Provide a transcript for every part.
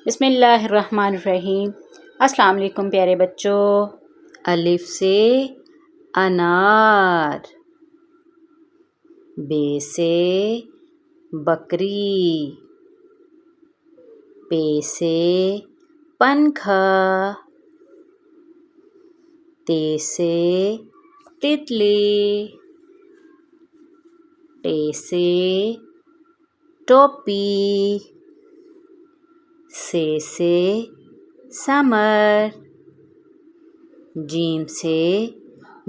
بسم اللہ الرحمن الرحیم۔ السلام علیکم پیارے بچوں۔ الف سے انار، بے سے بکری، پے سے پنکھا، تے سے تتلی، ٹے سے ٹوپی، سے سمر، جیم سے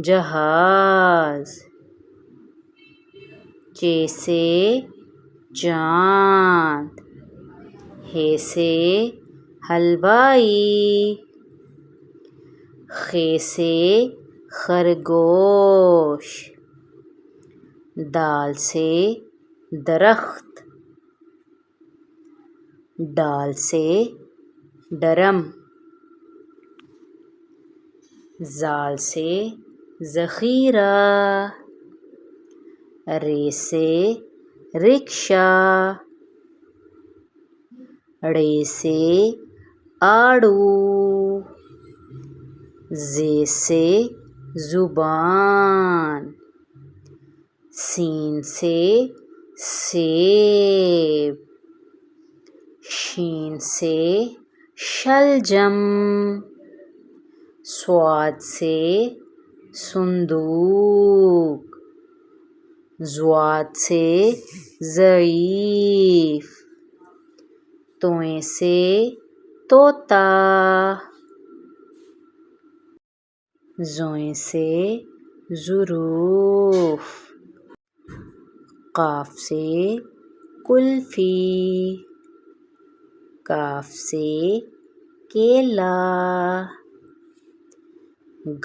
جہاز، چے سے چاند، ہے سے حلوائی، خے سے خرگوش، دال سے درخت، ڈال سے ڈرم، زال سے ذخیرہ، رے سے رکشا، ڑے سے آڑو، زے سے زبان، سین سے سیب، شین سے شلجم، صاد سے صندوق، ضاد سے ضعیف، توئیں سے طوطا، زوئیں سے ظروف، قاف سے قلفی، کاف سے کیلا،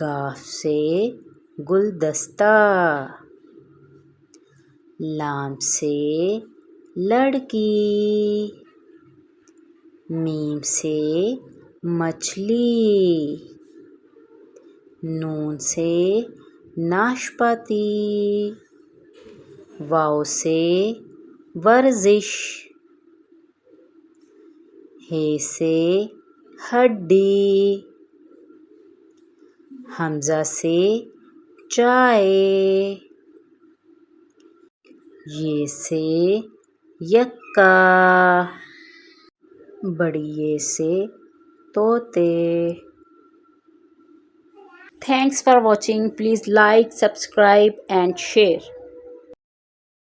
گاف سے گلدستہ، لام سے لڑکی، میم سے مچھلی، نون سے ناشپاتی، واو سے ورزش، ہے سے ہڈی، حمزہ سے چائے، یہ سے یکا، بڑی یہ سے طوطے۔ Thanks for watching. Please like, subscribe and share.